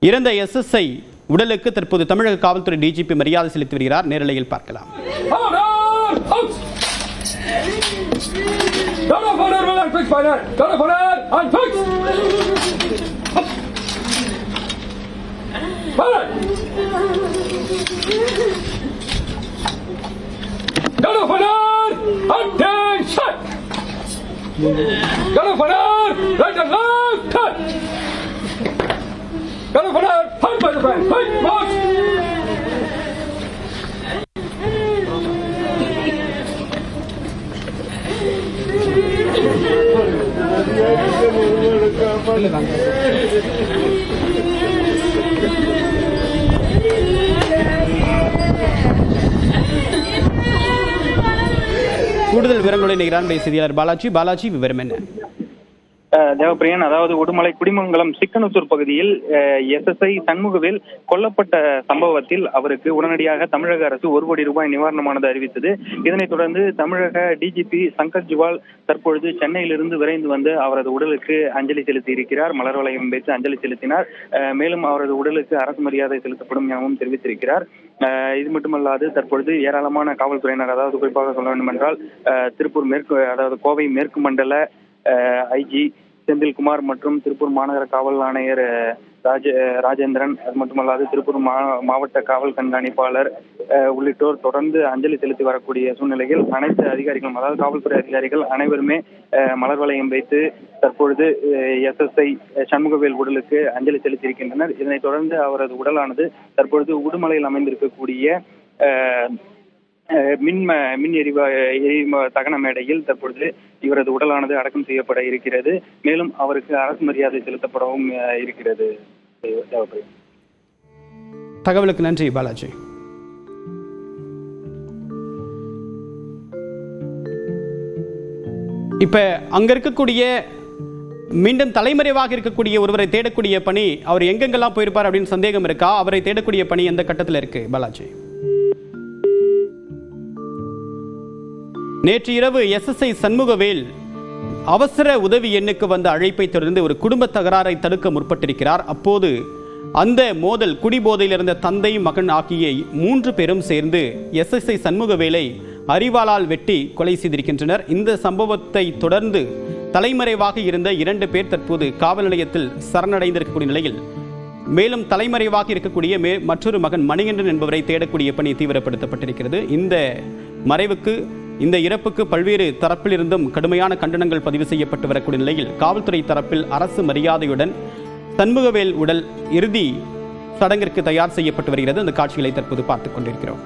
இறந்த எஸ்எஸ்ஐ உடலுக்கு தற்போது தமிழக காவல்துறை டிஜிபி மரியாதை செலுத்தி வருகிறார். நேரலையில் பார்க்கலாம். கூடுதல் விவரங்களை நிகரான் செய்தியாளர் பாலாஜி விவரம் என்ன? தேவப்பிரியன், அதாவது உடுமலை குடிமங்கலம் சிக்கனத்தூர் பகுதியில் எஸ்எஸ்ஐ சண்முகவேல் கொல்லப்பட்ட சம்பவத்தில் அவருக்கு உடனடியாக தமிழக அரசு 1 கோடி ரூபாய் நிவாரணமானது அறிவித்தது. இதனைத் தொடர்ந்து தமிழக டிஜிபி சங்கர் ஜிவால் தற்பொழுது சென்னையிலிருந்து விரைந்து வந்து அவரது உடலுக்கு அஞ்சலி செலுத்தி இருக்கிறார். மலர் வளையம் வைத்து அஞ்சலி செலுத்தினார். மேலும் அவரது உடலுக்கு அரசு மரியாதை செலுத்தப்படும் எனவும் தெரிவித்திருக்கிறார். இது மட்டுமல்லாது தற்பொழுது ஏராளமான காவல்துறையினர், அதாவது குறிப்பாக சொல்ல வேண்டும் என்றால் திருப்பூர் மேற்கு, அதாவது கோவை மேற்கு மண்டல ஐஜி செந்தில்குமார் மற்றும் திருப்பூர் மாநகர காவல் ஆணையர் ராஜேந்திரன், அது மட்டுமல்லாது திருப்பூர் மாவட்ட காவல் கண்காணிப்பாளர் உள்ளிட்டோர் தொடர்ந்து அஞ்சலி செலுத்தி வரக்கூடிய சூழ்நிலையில் அனைத்து அதிகாரிகளும், அதாவது காவல்துறை அதிகாரிகள் அனைவருமே மலர் வளையம் வைத்து தற்பொழுது எஸ்எஸ்ஐ சண்முகவேல் உடலுக்கு அஞ்சலி செலுத்தியிருக்கின்றனர். இதனைத் தொடர்ந்து அவரது உடலானது தற்பொழுது உடுமலையில் அமைந்திருக்கக்கூடிய மின் எரிவ தகன மேடையில் தற்பொழுது இவரது உடலானது அடக்கம் செய்யப்பட இருக்கிறது. மேலும் அவருக்கு அரசு மரியாதை செலுத்தப்படவும் இருக்கிறது. தகவலுக்கு நன்றி பாலாஜி. இப்ப அங்க இருக்கக்கூடிய மீண்டும் தலைமறைவாக இருக்கக்கூடிய ஒருவரை தேடக்கூடிய பணி, அவர் எங்கெங்கெல்லாம் போயிருப்பார் அப்படின்னு சந்தேகம் இருக்கா? அவரை தேடக்கூடிய பணி எந்த கட்டத்தில் இருக்கு பாலாஜி? நேற்று இரவு எஸ்எஸ்ஐ சண்முகவேல் அவசர உதவி எண்ணுக்கு வந்த அழைப்பை தொடர்ந்து ஒரு குடும்ப தகராறை தடுக்க முற்பட்டிருக்கிறார். அப்போது அந்த மோதல், குடிபோதையில் இருந்த தந்தை மகன் ஆகிய 3 பேரும் சேர்ந்து எஸ்எஸ்ஐ சண்முகவேலை அரிவாளால் வெட்டி கொலை செய்திருக்கின்றனர். இந்த சம்பவத்தை தொடர்ந்து தலைமறைவாக இருந்த 2 பேர் தற்போது காவல் நிலையத்தில் சரணடைந்திருக்கக்கூடிய நிலையில் மேலும் தலைமறைவாக இருக்கக்கூடிய மற்றொரு மகன் மணிகண்டன் என்பவரை தேடக்கூடிய பணி தீவிரப்படுத்தப்பட்டிருக்கிறது. இந்த மறைவுக்கு, இந்த இறப்புக்கு பல்வேறு தரப்பிலிருந்தும் கடுமையான கண்டனங்கள் பதிவு செய்யப்பட்டு வரக்கூடிய நிலையில் காவல்துறை தரப்பில் அரசு மரியாதையுடன் சண்முகவேல் உடல் இறுதி சடங்கிற்கு தயார் செய்யப்பட்டு வருகிறது. அந்த காட்சிகளை தற்போது பார்த்துக் கொண்டிருக்கிறோம்.